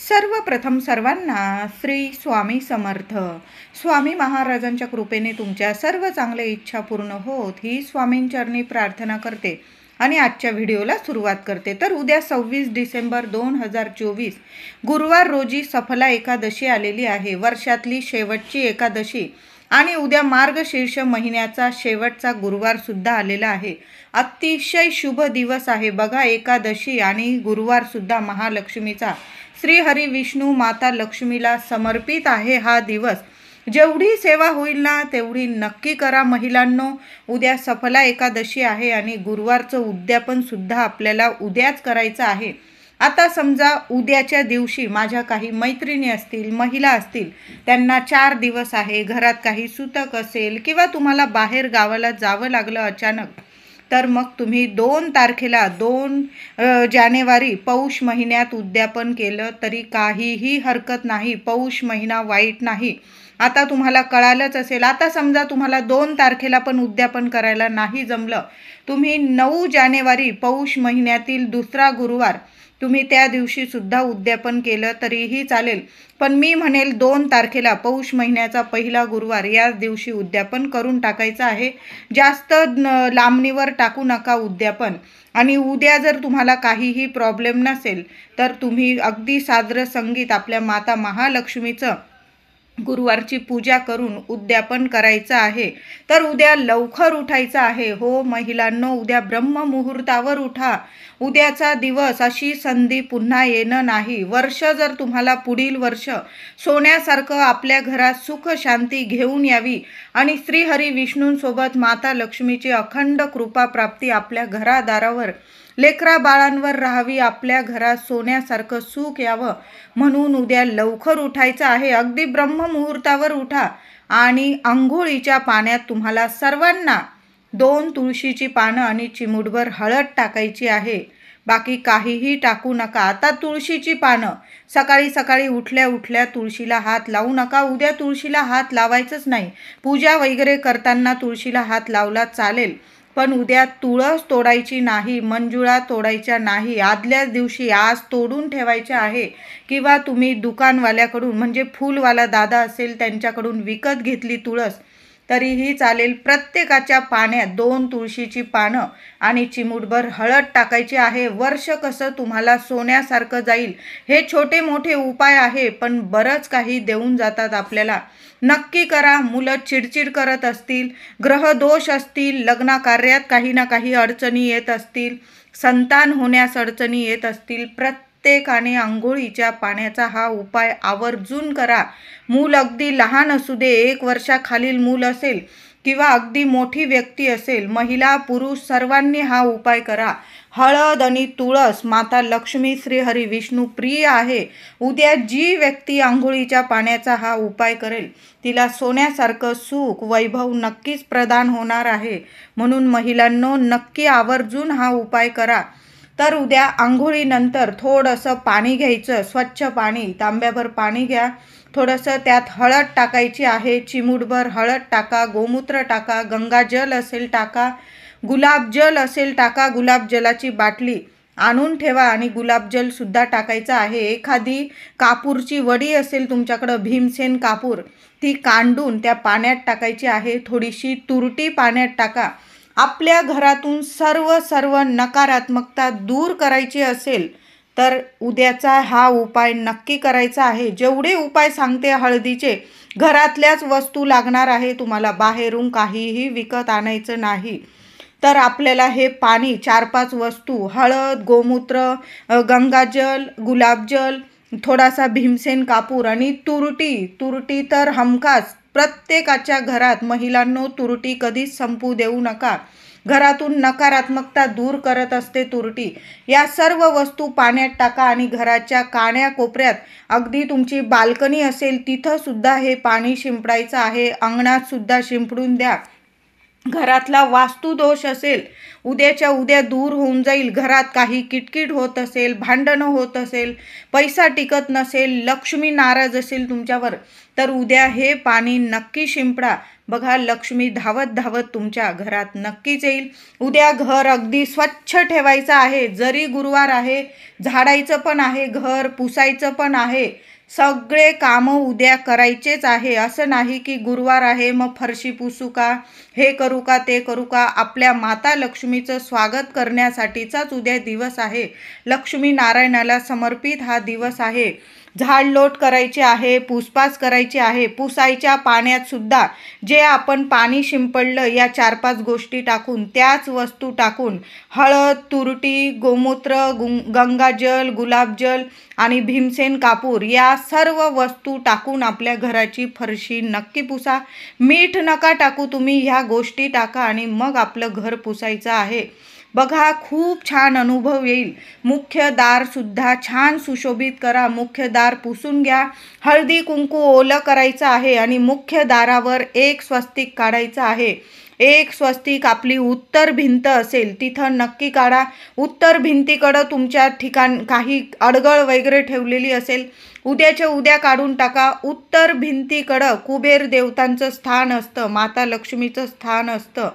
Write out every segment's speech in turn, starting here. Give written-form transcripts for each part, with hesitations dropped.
सर्वप्रथम सर्वांना श्री स्वामी समर्थ. स्वामी महाराजांच्या कृपेने तुमच्या सर्व चांगल्या इच्छा पूर्ण होत ही स्वामींचरणी प्रार्थना करते आणि आजच्या व्हिडिओला सुरुवात करते. तर उद्या 26 डिसेंबर 2024 गुरुवार रोजी सफला एकादशी आलेली आहे. वर्षातली शेवटची एकादशी आणि उद्या मार्गशीर्ष महिन्याचा शेवटचा गुरुवार सुद्धा आलेला आहे. अतिशय शुभ दिवस आहे बघा. एकादशी आणि गुरुवार सुद्धा महालक्ष्मीचा, श्री हरी विष्णू माता लक्ष्मीला समर्पित आहे हा दिवस. जेवढी सेवा होईल ना तेवढी नक्की करा महिलांनो. उद्या सफला एकादशी आहे आणि गुरुवारचं उद्यापन सुद्धा आपल्याला उद्याच करायचं आहे. आता समजा उद्याच्या दिवशी माझ्या काही मैत्रिणी असतील, महिला असतील, त्यांना 4 दिवस आहे, घरात काही सुतक असेल किंवा तुम्हाला बाहेर गावाला जावं लागलं अचानक, तर मग तुम्ही 2 तारखेला 2 जानेवारी पौष महिन्यात उद्यापन केलं तरी काहीही हरकत नाही. पौष महिना वाईट नाही. आता तुम्हाला कळालंच असेल. आता समजा तुम्हाला 2 तारखेला पण उद्यापन करायला नाही जमलं, तुम्ही 9 जानेवारी पौष महिन्यातील दुसरा गुरुवार तुम्ही त्या दिवशी सुद्धा उद्यापन केलं तरीही चालेल. पण मी म्हणेल 2 तारखेला पौष महिन्याचा पहिला गुरुवार या दिवशी उद्यापन करून टाकायचं आहे. जास्त लांबणीवर टाकू नका उद्यापन. आणि उद्या जर तुम्हाला काहीही प्रॉब्लेम नसेल तर तुम्ही अगदी सादर संगीत आपल्या माता महालक्ष्मीचं गुरुवारची पूजा करून उद्यापन करायचं आहे. तर उद्या लवकर उठायचं आहे हो महिलांनो. उद्या ब्रह्ममुहूर्तावर उठा. उद्याचा दिवस अशी संधी पुन्हा येणं नाही. वर्ष जर तुम्हाला पुढील वर्ष सोन्यासारखं आपल्या घरात सुख शांती घेऊन यावी आणि श्री हरी विष्णूंसोबत माता लक्ष्मीची अखंड कृपा प्राप्ती आपल्या घरादारावर, लेकरा बाळांवर राहावी, आपल्या घरात सोन्यासारखं सुख यावं म्हणून उद्या लवकर उठायचं आहे. अगदी ब्रह्ममुहूर्तावर उठा आणि अंघोळीच्या पाण्यात तुम्हाला सर्वांना 2 तुळशीची पानं आणि चिमूटभर हळद टाकायची आहे. बाकी काहीही टाकू नका. आता तुळशीची पानं सकाळी सकाळी उठल्या उठल्या तुळशीला हात लावू नका. उद्या तुळशीला हात लावायचंच नाही. पूजा वगैरे करताना तुळशीला हात लावला चालेल, पण उद्या तुळस तोडायची नाही, मंजुळा तोडायच्या नाही. आदल्याच दिवशी आज तोडून ठेवायच्या आहे किंवा तुम्ही दुकानवाल्याकडून म्हणजे फुलवाला दादा असेल त्यांच्याकडून विकत घेतली तुळस तरीही चालेल. प्रत्येकाच्या पाण्यात 2 तुळशीची पानं आणि चिमूटभर हळद टाकायची आहे. वर्ष कसं तुम्हाला सोन्यासारखं जाईल. हे छोटे मोठे उपाय आहे पण बरंच काही देऊन जातात आपल्याला. नक्की करा. मुलं चिडचिड करत असतील, ग्रहदोष असतील, लग्नाकार्यात काही ना काही अडचणी येत असतील, संतान होण्यास अडचणी येत असतील, प्रत्येकाने अंघोळीच्या पाण्याचा हा उपाय आवर्जून करा. मूल अगदी लहान असू दे, 1 वर्षाखालील मूल असेल किंवा अगदी मोठी व्यक्ती असेल, महिला पुरुष सर्वांनी हा उपाय करा. हळद आणि तुळस माता लक्ष्मी श्री हरी विष्णू प्रिय आहे. उद्या जी व्यक्ती आंघोळीच्या पाण्याचा हा उपाय करेल तिला सोन्यासारखं सुख वैभव नक्कीच प्रदान होणार आहे. म्हणून महिलांनो नक्की आवर्जून हा उपाय करा. तर उद्या आंघोळीनंतर थोडंसं पाणी घ्यायचं, स्वच्छ पाणी, तांब्याभर पाणी घ्या. थोडंसं त्यात हळद टाकायची आहे, चिमूटभर हळद टाका, गोमूत्र टाका, गंगाजल असेल टाका, गुलाबजल असेल टाका. गुलाबजलाची बाटली आणून ठेवा आणि गुलाबजलसुद्धा टाकायचं आहे. एखादी कापूरची वडी असेल तुमच्याकडं, भीमसेन कापूर, ती कांडून त्या पाण्यात टाकायची आहे. थोडीशी तुरटी पाण्यात टाका. आपल्या घरातून सर्व नकारात्मकता दूर करायची असेल तर उद्याचा हा उपाय नक्की करायचा आहे. जेवढे उपाय सांगते हळदीचे, घरातल्याच वस्तू लागणार आहे तुम्हाला, बाहेरून काहीही विकत आणायचं नाही. तर आपल्याला हे पाणी 4-5 वस्तू, हळद, गोमूत्र, गंगाजल, गुलाबजल, थोडासा भीमसेन कापूर आणि तुरटी तर हमखास प्रत्येकाच्या घरात. महिलांनो तुरटी कधीच संपू देऊ नका. घरातून नकारात्मकता दूर करत असते तुरटी. या सर्व वस्तू पाण्यात टाका आणि घराच्या कान्याकोपऱ्यात, अगदी तुमची बाल्कनी असेल तिथं सुद्धा हे पाणी शिंपडायचं आहे. अंगणात सुद्धा शिंपडून द्या. घरातला वास्तुदोष असेल उद्याच्या उद्या दूर होऊन जाईल. घरात काही किटकिट होत असेल, भांडणं होत असेल, पैसा टिकत नसेल, लक्ष्मी नाराज असेल तुमच्यावर, तर उद्या हे पाणी नक्की शिंपडा. बघा, लक्ष्मी धावत धावत तुमच्या घरात नक्कीच येईल. उद्या घर अगदी स्वच्छ ठेवायचं आहे. जरी गुरुवार आहे, झाडायचं पण आहे, घर पुसायचं पण आहे. सगळे कामं उद्या करायचेच आहे. असं नाही की गुरुवार आहे मग फरशी पुसू का, हे करू का, ते करू का. आपल्या माता लक्ष्मीचं स्वागत करण्यासाठीचाच उद्या दिवस आहे. लक्ष्मी नारायणाला समर्पित हा दिवस आहे. झाडलोट करायची आहे, पुसपास करायची आहे. पुसायच्या पाण्यात सुद्धा जे आपण पाणी शिंपडलं या 4-5 गोष्टी टाकून, त्याच वस्तू टाकून, हळद, तुरटी, गोमूत्र, गंगाजल, गुलाबजल आणि भीमसेन कापूर या सर्व वस्तू टाकून आपल्या घराची फरशी नक्की पुसा. मीठ नका टाकू तुम्ही, ह्या गोष्टी टाका आणि मग आपलं घर पुसायचं आहे. बघा, खूप छान अनुभव येईल. मुख्य दार सुद्धा छान सुशोभित करा. मुख्य दार पुसून घ्या. हळदी कुंकू ओलं करायचं आहे आणि मुख्य दारावर एक स्वस्तिक काढायचं आहे. एक स्वस्तिक आपली उत्तर भिंत असेल तिथं नक्की काढा. उत्तर भिंतीकडं तुमच्या ठिकाण काही अडगळ वगैरे ठेवलेली असेल, उद्याच्या उद्या काढून टाका. उत्तर भिंतीकडं कुबेर देवतांचं स्थान असतं, माता लक्ष्मीचं स्थान असतं.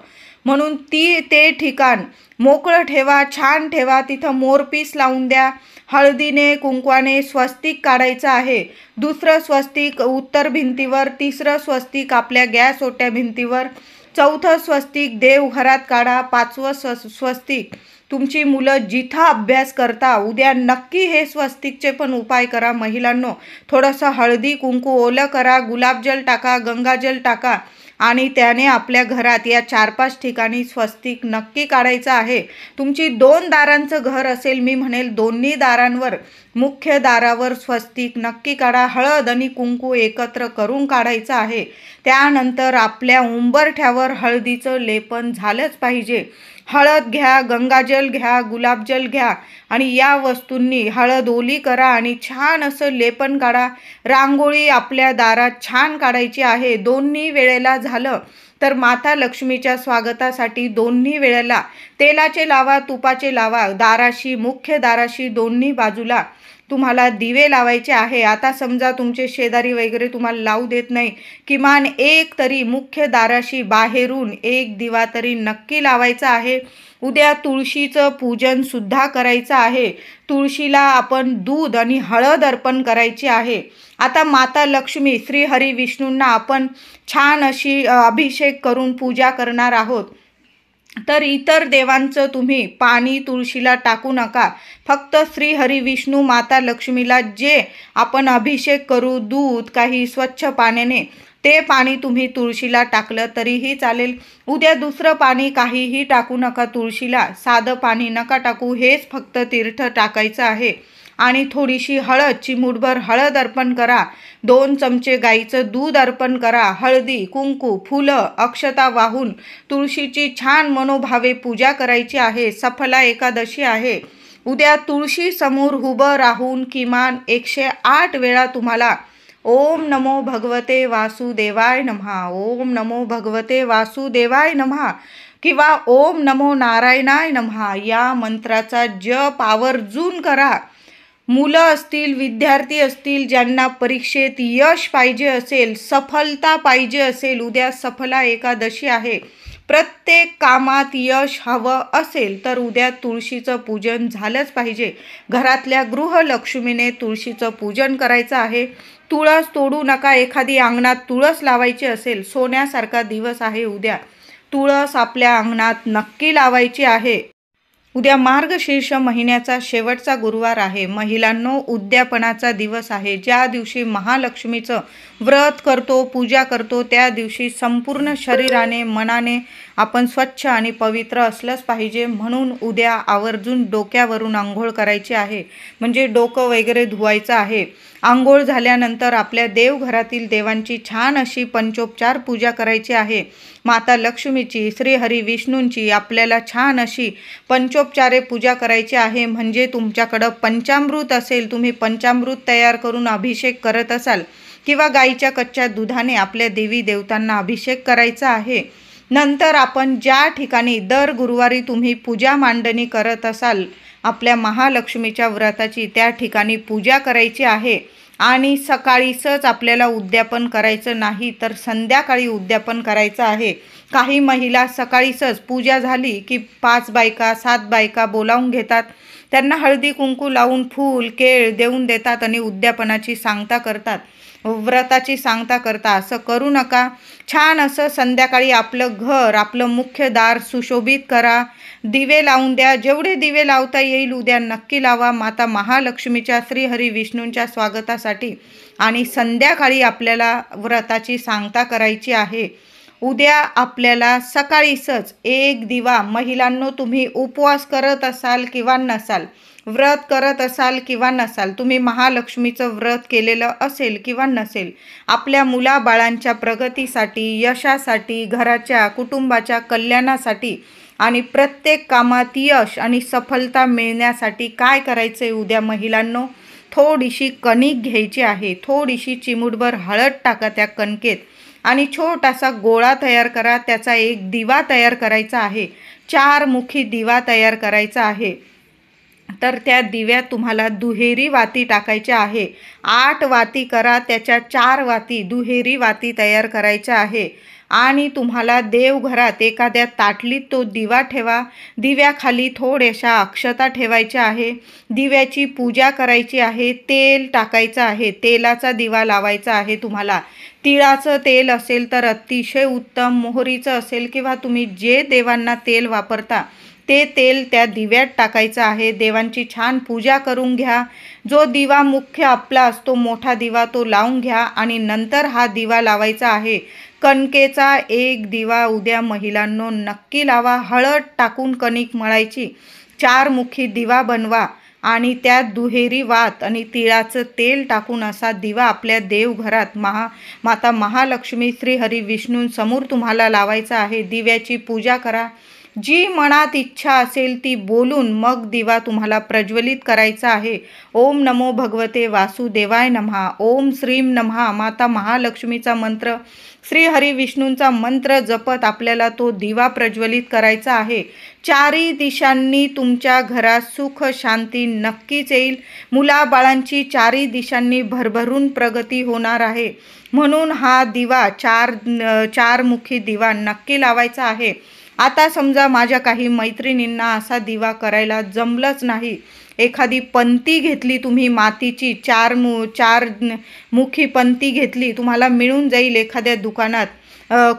म्हणून ते ठिकाण मोकळं ठेवा, छान ठेवा. तिथं मोरपीस लावून द्या. हळदीने कुंकवाने स्वस्तिक काढायचं आहे. दुसरं स्वस्तिक उत्तर भिंतीवर, तिसरं स्वस्तिक आपल्या गॅस ओट्या भिंतीवर, चौथं स्वस्तिक देवघरात काढा. 5वं स्वस्तिक तुमची मुलं जिथं अभ्यास करता उद्या नक्की हे स्वस्तिकचे पण उपाय करा. महिलांनो, थोडंसं हळदी कुंकू ओलं करा, गुलाबजल टाका, गंगाजल टाका आणि त्याने आपल्या घरात या 4-5 ठिकाणी स्वस्तिक नक्की काढायचं आहे. तुमची 2 दारांचं घर असेल, मी म्हणेल दोन्ही दारांवर, मुख्य दारावर स्वस्तिक नक्की काढा. हळद आणि कुंकू एकत्र करून काढायचं आहे. त्यानंतर आपल्या उंबरठ्यावर हळदीचं लेपन झालंच पाहिजे. हळद घ्या, गंगाजल घ्या, गुलाबजल घ्या आणि या वस्तूंनी हळद ओली करा आणि छान असं लेपन काढा. रांगोळी आपल्या दारात छान काढायची आहे. दोन्ही वेळेला झालं तर माता लक्ष्मीच्या स्वागतासाठी दोन्ही वेळेला तेलाचे लावा, तुपाचे लावा. दाराशी, मुख्य दाराशी दोन्ही बाजूला तुम्हाला दिवे लावायचे आहे. आता समजा तुमचे शेजारी वगैरे तुम्हाला लावू देत नाही, किमान एक तरी मुख्य दाराशी बाहेरून एक दिवा तरी नक्की लावायचा आहे. उद्या तुळशीचं पूजन सुद्धा करायचं आहे. तुळशीला आपण दूध आणि हळद अर्पण करायची आहे. आता माता लक्ष्मी, श्री हरी विष्णूंना आपण छान अशी अभिषेक करून पूजा करणार आहोत. तर इतर देवांचं तुम्ही पाणी तुळशीला टाकू नका. फक्त श्री हरी विष्णू माता लक्ष्मीला जे आपण अभिषेक करू, दूध काही स्वच्छ पाण्याने, ते पाणी तुम्ही तुळशीला टाकलं तरीही चालेल. उद्या दुसरं पाणी काहीही टाकू नका तुळशीला. साधं पाणी नका टाकू, हेच फक्त तीर्थ टाकायचं आहे. आणि थोडीशी हळद, चिमूटभर हळद अर्पण करा. 2 चमचे गाईचं दूध अर्पण करा. हळदी, कुंकू, फुलं, अक्षता वाहून तुळशीची छान मनोभावे पूजा करायची आहे. सफला एकादशी आहे. उद्या तुळशी समोर उभं राहून किमान 108 वेळा तुम्हाला ओम नमो भगवते वासुदेवाय नमः, ओम नमो भगवते वासुदेवाय नमः किंवा ओम नमो नारायणाय नमः या मंत्राचा जप आवर्जून करा. मुलं असतील, विद्यार्थी असतील, ज्यांना परीक्षेत यश पाहिजे असेल, सफलता पाहिजे असेल, उद्या सफला एकादशी आहे, प्रत्येक कामात यश हवं असेल तर उद्या तुळशीचं पूजन झालंच पाहिजे. घरातल्या गृहलक्ष्मीने तुळशीचं पूजन करायचं आहे. तुळस तोडू नका. एखादी अंगणात तुळस लावायची असेल, सोन्यासारखा दिवस आहे उद्या. तुळस आपल्या अंगणात नक्की लावायची आहे. उद्या मार्गशीर्ष महिन्याचा शेवटचा गुरुवार आहे. महिलांनो, उद्यापनाचा दिवस आहे. ज्या दिवशी महालक्ष्मीचं व्रत करतो, पूजा करतो, त्या दिवशी संपूर्ण शरीराने, मनाने आपण स्वच्छ आणि पवित्र असलंच पाहिजे. म्हणून उद्या आवर्जून डोक्यावरून आंघोळ करायची आहे, म्हणजे डोकं वगैरे धुवायचं आहे. आंघोळ झाल्यानंतर आपल्या देवघरातील देवांची छान अशी पंचोपचार पूजा करायची आहे. माता लक्ष्मीची, श्री हरी विष्णूंची आपल्याला छान अशी पंचोपचारे पूजा करायची आहे. म्हणजे तुमच्याकडं पंचामृत असेल, तुम्ही पंचामृत तयार करून अभिषेक करत असाल किंवा गाईच्या कच्च्या दुधाने आपल्या देवी देवतांना अभिषेक करायचा आहे. नंतर आपण ज्या ठिकाणी दर गुरुवारी तुम्ही पूजा मांडणी करत असाल आपल्या महालक्ष्मीच्या व्रताची, त्या ठिकाणी पूजा करायची आहे. आणि सकाळीच आपल्याला उद्यापन करायचं नाही, तर संध्याकाळी उद्यापन करायचं आहे. काही महिला सकाळीच पूजा झाली की 5 बायका 7 बायका बोलावून घेतात, त्यांना हळदी कुंकू लावून फूल केळ देऊन देतात आणि उद्यापनाची सांगता करतात, व्रताची सांगता करता. असं करू नका. छान असं संध्याकाळी आपलं घर, आपलं मुख्य दार सुशोभित करा, दिवे लावून द्या. जेवढे दिवे लावता येईल उद्या नक्की लावा माता महालक्ष्मीच्या श्रीहरी विष्णूंच्या स्वागतासाठी. आणि संध्याकाळी आपल्याला व्रताची सांगता करायची आहे. उद्या आपल्याला सकाळीच एक दिवा, महिलांनो तुम्ही उपवास करत असाल किंवा नसाल, व्रत करत असाल किंवा नसाल, तुम्ही महालक्ष्मीचं व्रत केलेलं असेल किंवा नसेल, आपल्या मुलाबाळांच्या प्रगतीसाठी, यशासाठी, घराच्या कुटुंबाच्या कल्याणासाठी आणि प्रत्येक कामात यश आणि सफलता मिळण्यासाठी काय करायचं आहे उद्या महिलांनो? थोडीशी कणिक घ्यायची आहे, थोडीशी चिमूटभर हळद टाका त्या कणकेत आणि छोटासा गोळा तयार करा. त्याचा एक दिवा तयार करायचा आहे, 4 मुखी दिवा तयार करायचा आहे. तर त्या दिव्यात तुम्हाला दुहेरी वाती टाकायच्या आहे. 8 वाती करा, त्याच्या 4 वाती दुहेरी वाती तयार करायच्या आहे. आणि तुम्हाला देवघरात एखाद्या ताटलीत तो दिवा ठेवा. दिव्याखाली थोड्याशा अक्षता ठेवायच्या आहे. दिव्याची पूजा करायची आहे. तेल टाकायचं आहे, तेलाचा दिवा लावायचा आहे. तुम्हाला तिळाचं तेल असेल तर अतिशय उत्तम, मोहरीचं असेल किंवा तुम्ही जे देवांना तेल वापरता ते तेल त्या दिव्यात टाकायचं आहे. देवांची छान पूजा करून घ्या. जो दिवा मुख्य आपला असतो मोठा दिवा तो लावून घ्या आणि नंतर हा दिवा लावायचा आहे. कणकेचा एक दिवा उद्या महिलांनो नक्की लावा. हळद टाकून कणिक मळायची, 4 मुखी दिवा बनवा आणि त्यात दुहेरी वात आणि तिळाचं तेल टाकून असा दिवा आपल्या देवघरात माता महालक्ष्मी श्रीहरी विष्णूंसमोर तुम्हाला लावायचा आहे. दिव्याची पूजा करा. जी मनात इच्छा असेल ती बोलून मग दिवा तुम्हाला प्रज्वलित करायचा आहे. ओम नमो भगवते वासुदेवाय नमः, ओम श्रीम नमः, माता महालक्ष्मीचा मंत्र, श्रीहरी विष्णूंचा मंत्र जपत आपल्याला तो दिवा प्रज्वलित करायचा आहे. 4ही दिशांनी तुमच्या घरात सुख शांती नक्कीच येईल. मुलाबाळांची 4ही दिशांनी भरभरून प्रगती होणार आहे. म्हणून हा दिवा 4 मुखी दिवा नक्की लावायचा आहे. आता समजा माझ्या काही मैत्रिणींना असा दिवा करायला जमलंच नाही, एखादी पंती घेतली तुम्ही मातीची, 4 मुखी पंती घेतली, तुम्हाला मिळून जाईल एखाद्या दुकानात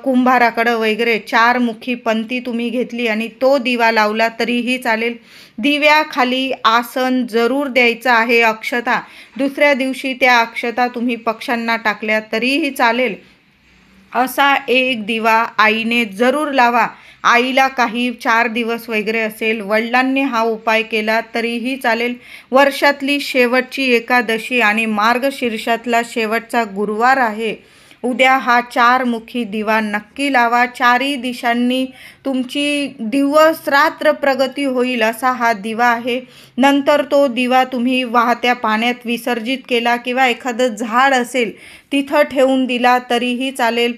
कुंभाराकडं वगैरे. 4 मुखी पंती तुम्ही घेतली आणि तो दिवा लावला तरीही चालेल. दिव्याखाली आसन जरूर द्यायचं आहे. अक्षता दुसऱ्या दिवशी त्या अक्षता तुम्ही पक्ष्यांना टाकल्या तरीही चालेल. असा एक दिवा आईने जरूर लावा. आईला काही 4 दिवस वगैरे असेल, वडिलांनी हा उपाय केला तरीही चालेल. वर्षातली शेवटची एकादशी आणि मार्गशीर्षातला शेवटचा गुरुवार आहे. उद्या हा 4 मुखी दिवा नक्की लावा. 4ही दिशांनी तुमची दिवस रात्र प्रगती होईल असा हा दिवा आहे. नंतर तो दिवा तुम्ही वाहत्या पाण्यात विसर्जित केला किंवा एखादं झाड असेल तिथं ठेवून दिला तरीही चालेल.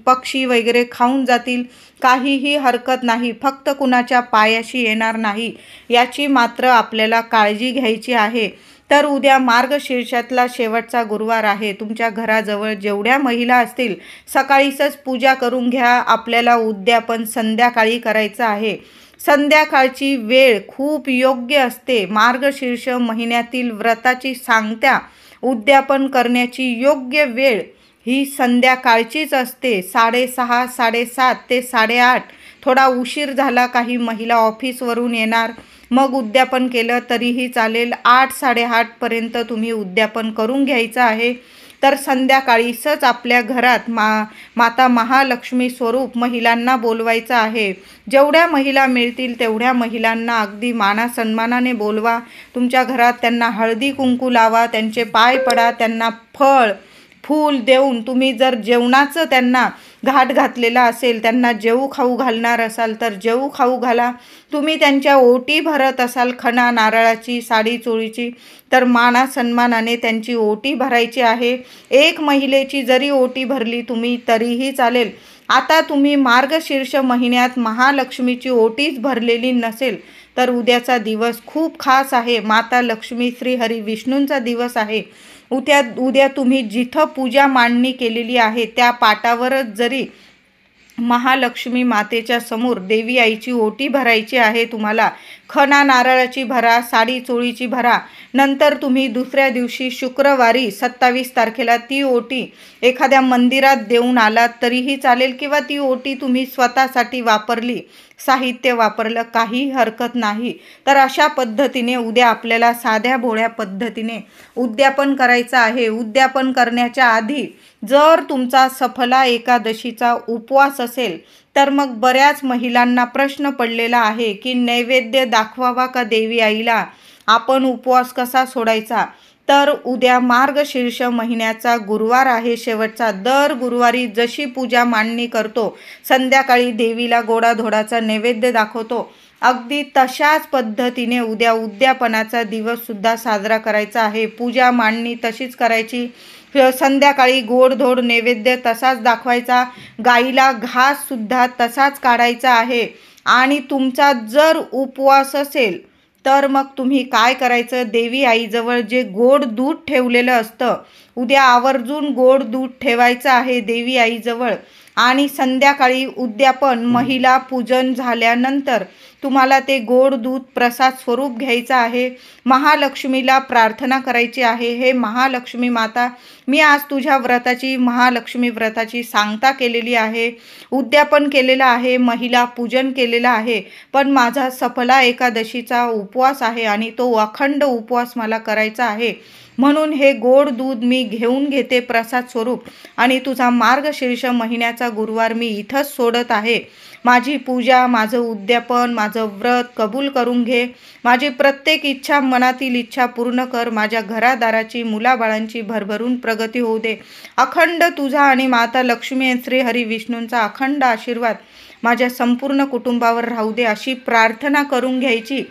पक्षी वगैरे खाऊन जातील, काहीही हरकत नाही. फक्त कुणाच्या पायाशी येणार नाही याची मात्र आपल्याला काळजी घ्यायची आहे. तर उद्या मार्गशीर्षातला शेवटचा गुरुवार आहे. तुमच्या घराजवळ जेवढ्या महिला असतील सकाळीच पूजा करून घ्या. आपल्याला उद्यापन संध्याकाळी करायचं आहे. संध्याकाळची वेळ खूप योग्य असते. मार्गशीर्ष महिन्यातील व्रताची सांगत्या उद्यापन करण्याची योग्य वेळ ही संध्याकाळचीच असते. 6:30, 7:30 ते 8:30. थोडा उशीर झाला, काही महिला ऑफिसवरून येणार, मग उद्यापन केलं तरीही चालेल. 8, 8:30 पर्यंत तुम्ही उद्यापन करून घ्यायचं आहे. तर संध्याकाळीच आपल्या घरात माता महालक्ष्मी स्वरूप महिलांना बोलवायचं आहे. जेवढ्या महिला मिळतील तेवढ्या महिलांना अगदी मानासन्मानाने बोलवा. तुमच्या घरात त्यांना हळदी कुंकू लावा, त्यांचे पाय पडा, त्यांना फळ फूल देऊन तुम्ही जर जेवणाचं त्यांना घाट घातलेला असेल, त्यांना जेवू खाऊ घालणार असाल तर जेवू खाऊ घाला. तुम्ही त्यांच्या ओटी भरत असाल खणा नारळाची साडी चोळीची, तर माना सन्मानाने त्यांची ओटी भरायची आहे. एक महिलेची जरी ओटी भरली तुम्ही तरीही चालेल. आता तुम्ही मार्गशीर्ष महिन्यात महालक्ष्मीची ओटीच भरलेली नसेल तर उद्याचा दिवस खूप खास आहे. माता लक्ष्मी श्री हरी विष्णूंचा दिवस आहे. उद्या तुम्ही जिथं पूजा मांडणी केलेली आहे त्या पाटावरच जरी महालक्ष्मी मातेच्या समोर देवी आईची ओटी भरायची आहे. तुम्हाला खणा नारळाची भरा, साडी चोळीची भरा. नंतर तुम्ही दुसऱ्या दिवशी शुक्रवारी 27 तारखेला ती ओटी एखाद्या मंदिरात देऊन आलात तरीही चालेल, किंवा ती ओटी तुम्ही स्वतःसाठी वापरली, साहित्य वापरलं, काही हरकत नाही. तर अशा पद्धतीने उद्या आपल्याला साध्या भोळ्या पद्धतीने उद्यापन करायचं आहे. उद्यापन करण्याच्या आधी जर तुमचा सफला एकादशीचा उपवास असेल तर मग बऱ्याच महिलांना प्रश्न पडलेला आहे की नैवेद्य दाखवावा का देवी आईला, आपण उपवास कसा सोडायचा. तर उद्या मार्गशीर्ष महिन्याचा गुरुवार आहे शेवटचा. दर गुरुवारी जशी पूजा मांडणी करतो, संध्याकाळी देवीला गोडाधोडाचा नैवेद्य दाखवतो, अगदी तशाच पद्धतीने उद्या उद्यापनाचा दिवससुद्धा साजरा करायचा आहे. पूजा मांडणी तशीच करायची. संध्याकाळी गोडधोड नैवेद्य तसाच दाखवायचा. गाईला घाससुद्धा तसाच काढायचा आहे. आणि तुमचा जर उपवास असेल तर मग तुम्ही काय करायचं, देवी आईजवळ जे गोड दूध ठेवलेलं असतं, उद्या आवर्जून गोड दूध ठेवायचं आहे देवी आईजवळ. आणि संध्याकाळी उद्यापन महिला पूजन झाल्यानंतर तुम्हाला ते गोड दूध प्रसाद स्वरूप घ्यायचं आहे. महालक्ष्मीला प्रार्थना करायची आहे, हे महालक्ष्मी माता, मी आज तुझ्या व्रताची, महालक्ष्मी व्रताची सांगता केलेली आहे, उद्यापन केलेलं आहे, महिला पूजन केलेलं आहे, पण माझा सफला एकादशीचा उपवास आहे आणि तो अखंड उपवास मला करायचा आहे. म्हणून हे गोड दूध मी घेऊन घेते प्रसाद स्वरूप आणि तुझा मार्गशीर्ष महिन्याचा गुरुवार मी इथंच सोडत आहे. माझी पूजा, माझं उद्यापन, माझं व्रत कबूल करून घे. माझी प्रत्येक इच्छा, मनातील इच्छा पूर्ण कर. माझ्या घरादाराची, मुलाबाळांची भरभरून प्रगती होऊ दे. अखंड तुझा आणि माता लक्ष्मी श्री हरी विष्णूंचा अखंड आशीर्वाद माझ्या संपूर्ण कुटुंबावर राहू दे, अशी प्रार्थना करून घ्यायची.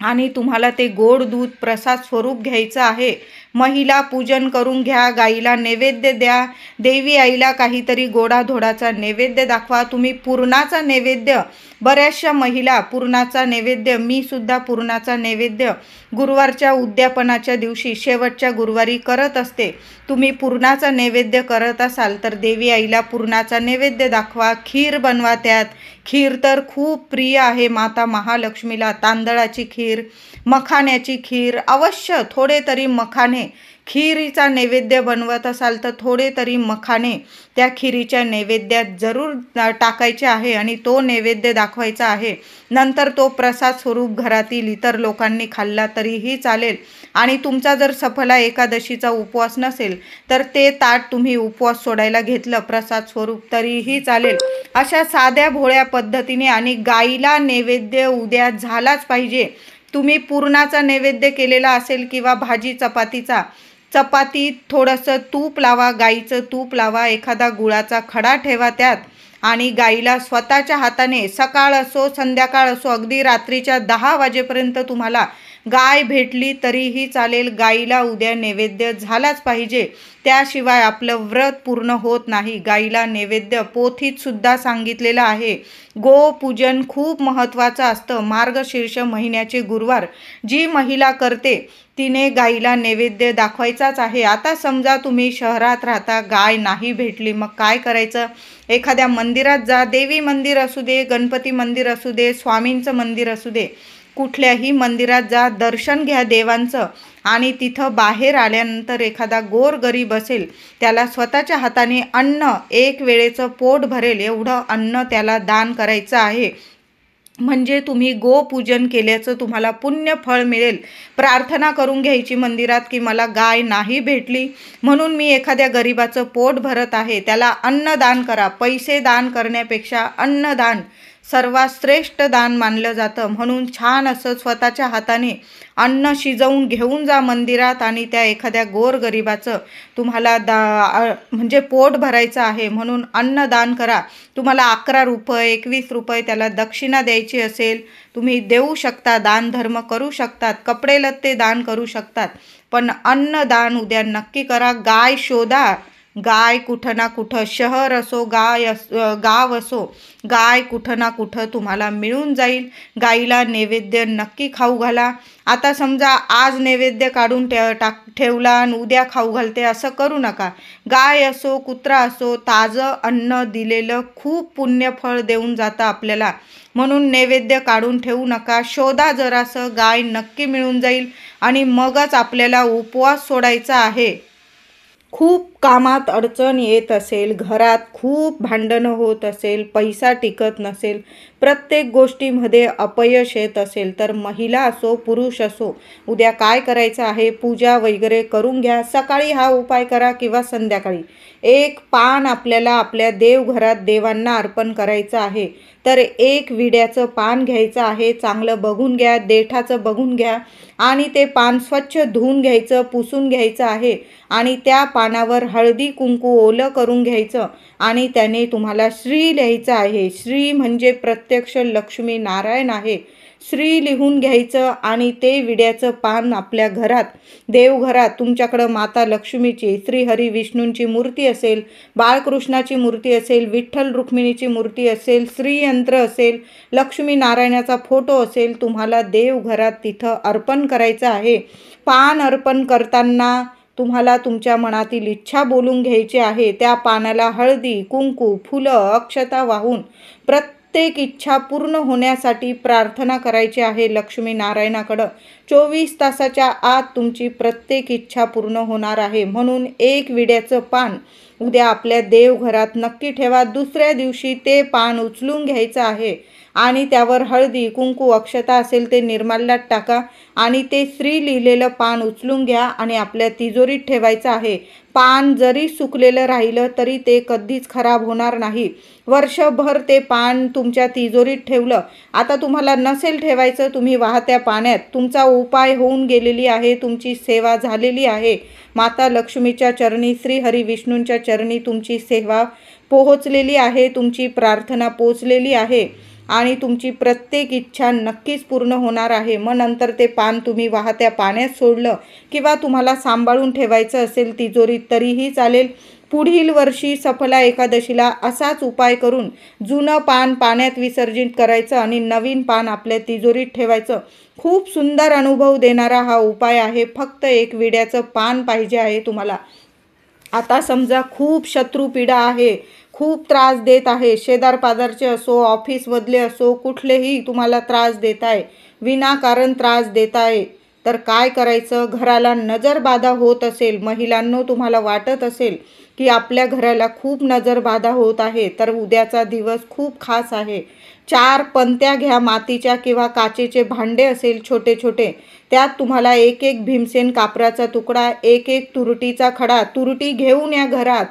आणि तुम्हाला ते गोड दूध प्रसाद स्वरूप घ्यायचं आहे. महिला पूजन करून घ्या, गाईला नैवेद्य द्या, देवी आईला काहीतरी गोडाधोडाचा नैवेद्य दाखवा. तुम्ही पुरणाचा नैवेद्य, बऱ्याचशा महिला पुरणाचा नैवेद्य, मी सुद्धा पुरणाचा नैवेद्य गुरुवारच्या उद्यापनाच्या दिवशी शेवटच्या गुरुवारी करत असते. तुम्ही पुरणाचा नैवेद्य करत असाल तर देवी आईला पुरणाचा नैवेद्य दाखवा. खीर बनवा. त्यात खीर तर खूप प्रिय आहे माता महालक्ष्मीला. तांदळाची खीर, मखाण्याची खीर, अवश्य थोडे तरी मखाणे, खीरीचा नैवेद्य बनवत असाल तर थोडे तरी मखाणे त्या खीरीच्या नैवेद्यात जरूर टाकायचे आहे आणि तो नैवेद्य दाखवायचा आहे. नंतर तो प्रसाद स्वरूप घरातील इतर लोकांनी खाल्ला तरीही चालेल. आणि तुमचा जर सफला एकादशीचा उपवास नसेल तर ते ताट तुम्ही उपवास सोडायला घेतलं प्रसाद स्वरूप तरीही चालेल. अशा साध्या भोळ्या पद्धतीने. आणि गाईला नैवेद्य उद्या झालाच पाहिजे. तुम्ही पुरणाचा नैवेद्य केलेला असेल किंवा भाजी चपातीचा, चपातीत थोडंसं तूप लावा, गाईचं तूप लावा, एखादा गुळाचा खडा ठेवा त्यात, आणि गाईला स्वतःच्या हाताने, सकाळ असो संध्याकाळ असो, अगदी रात्रीच्या 10 वाजेपर्यंत तुम्हाला गाय भेटली तरीही चालेल, गाईला उद्या नैवेद्य झालाच पाहिजे. त्याशिवाय आपलं व्रत पूर्ण होत नाही. गाईला नैवेद्य पोथीत सुद्धा सांगितलेलं आहे. गोपूजन खूप महत्त्वाचं असतं. मार्गशीर्ष महिन्याचे गुरुवार जी महिला करते तिने गाईला नैवेद्य दाखवायचाच आहे. आता समजा तुम्ही शहरात राहता, गाय नाही भेटली, मग काय करायचं? एखाद्या मंदिरात जा, देवी मंदिर असू दे, गणपती मंदिर असू दे, स्वामींचं मंदिर असू दे, कुठल्याही मंदिरात जा, दर्शन घ्या देवांचं, आणि तिथं बाहेर आल्यानंतर एखादा गोरगरीब असेल त्याला स्वतःच्या हाताने अन्न, एक वेळेचं पोट भरेल एवढं अन्न त्याला दान करायचं आहे. म्हणजे तुम्ही गोपूजन केल्याचं तुम्हाला पुण्य फळ मिळेल. प्रार्थना करून घ्यायची मंदिरात की मला गाय नाही भेटली म्हणून मी एखाद्या गरीबाचं पोट भरत आहे, त्याला अन्नदान करा. पैसे दान करण्यापेक्षा अन्नदान सर्वात श्रेष्ठ दान मानलं जातं. म्हणून छान असं स्वतःच्या हाताने अन्न शिजवून घेऊन जा मंदिरात आणि त्या एखाद्या गोरगरिबाचं तुम्हाला म्हणजे पोट भरायचं आहे म्हणून अन्नदान करा. तुम्हाला 11 रुपये 21 रुपये त्याला दक्षिणा द्यायची असेल तुम्ही देऊ शकता, दान धर्म करू शकतात, कपडे लत्ते दान करू शकतात, पण अन्नदान उद्या नक्की करा. गाय शोधा. गाय कुठं ना कुठं, शहर असो गाव असो, गाय कुठं ना कुठं तुम्हाला मिळून जाईल. गाईला नैवेद्य नक्की खाऊ घाला. आता समजा आज नैवेद्य काढून ठेवला आणि उद्या खाऊ घालते असं करू नका. गाय असो कुत्रा असो, ताजं अन्न दिलेलं खूप पुण्यफळ देऊन जातं आपल्याला. म्हणून नैवेद्य काढून ठेवू नका. शोधा जरासं, गाय नक्की मिळून जाईल आणि मगच आपल्याला उपवास सोडायचा आहे. खूप कामात अडचण येत असेल, घरात खूप भांडणं होत असेल, पैसा टिकत नसेल, प्रत्येक गोष्टीमध्ये अपयश येत असेल, तर महिला असो पुरुष असो उद्या काय करायचं आहे, पूजा वगैरे करून घ्या. सकाळी हा उपाय करा किंवा संध्याकाळी. एक पान आपल्याला आपल्या देवघरात देवांना अर्पण करायचं आहे. तर एक विड्याचं पान घ्यायचं आहे. चांगलं बघून घ्या, देठाचं बघून घ्या आणि ते पान स्वच्छ धुवून घ्यायचं, पुसून घ्यायचं आहे आणि त्या पानावर हळदी कुंकू ओलं करून घ्यायचं आणि त्याने तुम्हाला श्री लिहायचं आहे. श्री म्हणजे प्रत्यक्ष लक्ष्मी नारायण आहे. श्री लिहून घ्यायचं आणि ते विड्याचं पान आपल्या घरात, देवघरात तुमच्याकडं माता लक्ष्मीची, श्रीहरी विष्णूंची मूर्ती असेल, बाळकृष्णाची मूर्ती असेल, विठ्ठल रुक्मिणीची मूर्ती असेल, श्रीयंत्र असेल, लक्ष्मी नारायणाचा फोटो असेल, तुम्हाला देवघरात तिथं अर्पण करायचं आहे. पान अर्पण करताना तुम्हाला तुमच्या मनातील इच्छा बोलून घ्यायची आहे. त्या पानाला हळदी कुंकू फुलं अक्षता वाहून प्रत्येक इच्छा पूर्ण होण्यासाठी प्रार्थना करायची आहे लक्ष्मी नारायणाकडं. 24 तासाच्या आत तुमची प्रत्येक इच्छा पूर्ण होणार आहे. म्हणून एक विड्याचं पान उद्या आपल्या देवघरात नक्की ठेवा. दुसऱ्या दिवशी ते पान उचलून घ्यायचं आहे आणि त्यावर हळदी कुंकू अक्षता असेल ते निर्माल्यात टाका आणि ते श्री लिहिलेलं पान उचलून घ्या आणि आपल्या तिजोरीत ठेवायचं आहे. पान जरी सुकलेलं राहिलं तरी ते कधीच खराब होणार नाही. वर्षभर ते पान तुमच्या तिजोरीत ठेवलं. आता तुम्हाला नसेल ठेवायचं, तुम्ही वाहत्या पाण्यात, तुमचा उपाय होऊन गेलेली आहे, तुमची सेवा झालेली आहे. माता लक्ष्मीच्या चरणी, श्रीहरी विष्णूंच्या चरणी तुमची सेवा पोहोचलेली आहे, तुमची प्रार्थना पोहोचलेली आहे आणि तुमची प्रत्येक इच्छा नक्कीच पूर्ण होणार आहे. मग नंतर ते पान तुम्ही वाहत्या पाण्यात सोडलं किंवा तुम्हाला सांभाळून ठेवायचं असेल तिजोरीत तरीही चालेल. पुढील वर्षी सफला एकादशीला असाच उपाय करून जुनं पान पाण्यात विसर्जित करायचं आणि नवीन पान आपल्या तिजोरीत ठेवायचं. खूप सुंदर अनुभव देणारा हा उपाय आहे. फक्त एक विड्याचं पान पाहिजे आहे तुम्हाला. आता समजा खूप शत्रुपीडा आहे, खूप त्रास देत आहे, शेजार पाजारचे असो, ऑफिसमधले असो, कुठलेही तुम्हाला त्रास देत आहे, विनाकारण त्रास देत आहे, तर काय करायचं? घराला नजरबाधा होत असेल, महिलांनो तुम्हाला वाटत असेल की आपल्या घराला खूप नजरबाधा होत आहे, तर उद्याचा दिवस खूप खास आहे. 4 पंत्या घ्या, मातीच्या किंवा काचेचे भांडे असेल छोटे छोटे, त्यात तुम्हाला एक एक भीमसेन कापराचा तुकडा, एक एक तुरटीचा खडा, तुरटी घेऊन या घरात,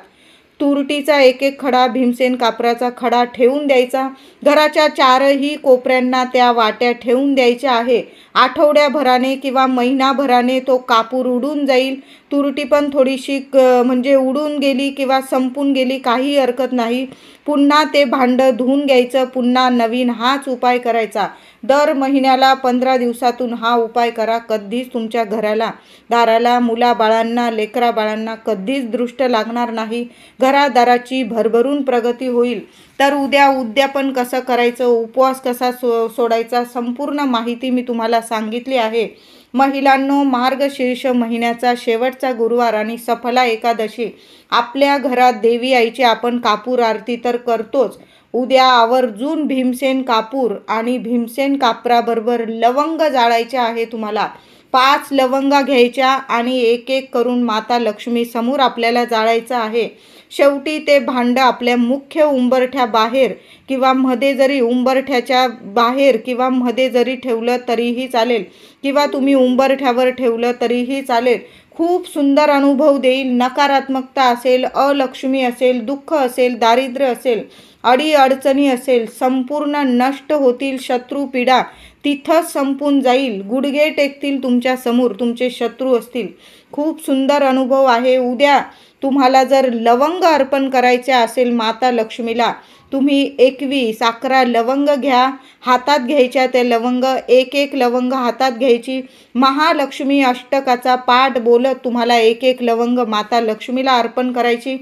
तुरटीचा एक एक खडा, भीमसेन कापराचा खडा ठेवून द्यायचा. घराच्या 4ही कोपऱ्यांना त्या वाट्या ठेवून द्यायच्या आहे. आठवड्याभराने किंवा महिनाभराने तो कापूर उडून जाईल. तुरटी पण थोडीशी म्हणजे उडून गेली किंवा संपून गेली काही हरकत नाही. पुन्हा ते भांडं धुवून घ्यायचं, पुन्हा नवीन हाच उपाय करायचा. दर महिन्याला 15 दिवसातून हा उपाय करा. कधीच तुमच्या घराला, दाराला, मुलाबाळांना, लेकराबाळांना कधीच दृष्ट लागणार नाही. घरादाराची भरभरून प्रगती होईल. तर उद्यापन कसं करायचं, उपवास कसा सोडायचा, संपूर्ण माहिती मी तुम्हाला सांगितली आहे. महिलांनो, मार्गशीर्ष महिन्याचा शेवटचा गुरुवार आणि सफला एकादशी, आपल्या घरात देवी आईची आपण कापूर आरती तर करतोच. उद्या आवर्जून भीमसेन कापूर आणि भीमसेन कापराबरोबर लवंग जाळायचे आहे तुम्हाला. 5 लवंगा घ्यायच्या आणि एक एक करून माता लक्ष्मी समोर आपल्याला जाळायचं आहे. शेवटी ते भांडं आपल्या मुख्य उंबरठ्या बाहेर किंवा मध्ये जरी उंबरठ्याच्या बाहेर किंवा मध्ये जरी ठेवलं तरीही चालेल किंवा तुम्ही उंबरठ्यावर ठेवलं तरीही चालेल. खूप सुंदर अनुभव देईल. नकारात्मकता असेल, अलक्ष्मी असेल, दुःख असेल, दारिद्र्य असेल, अडीअडचणी असेल संपूर्ण नष्ट होतील, शत्रू पीडा तिथंच संपून जाईल, गुडघे टेकतील तुमच्या समोर तुमचे शत्रू असतील. खूप सुंदर अनुभव आहे. उद्या तुम्हाला जर लवंग अर्पण करायचे असेल माता लक्ष्मीला, तुम्ही 11 लवंग घ्या, हातात घ्यायच्या त्या लवंग, एक लवंग हातात घ्यायची, महालक्ष्मी अष्टकाचा पाठ बोलत तुम्हाला एक लवंग माता लक्ष्मीला अर्पण करायची.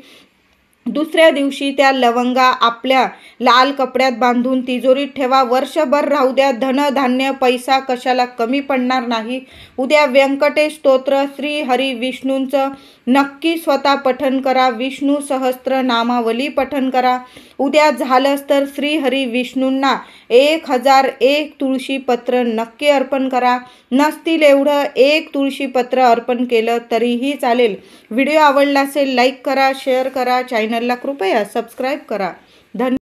दुसऱ्या दिवशी त्या लवंगा आपल्या लाल कपड्यात बांधून तिजोरीत ठेवा, वर्षभर राहू द्या. धनधान्य पैसा कशाला कमी पडणार नाही. उद्या व्यंकटेश स्तोत्र, श्री हरी विष्णूंचं नक्की स्वतः पठण करा, विष्णू सहस्त्र नामावली पठण करा. उद्या झालंच तर श्री हरी विष्णूंना 1001 तुळशीपत्र नक्की अर्पण करा. नसतील एवढं 1 तुळशीपत्र अर्पण केलं तरीही चालेल. व्हिडिओ आवडला असेल लाईक करा, शेअर करा, चॅनलला कृपया सबस्क्राईब करा. धन्यवाद.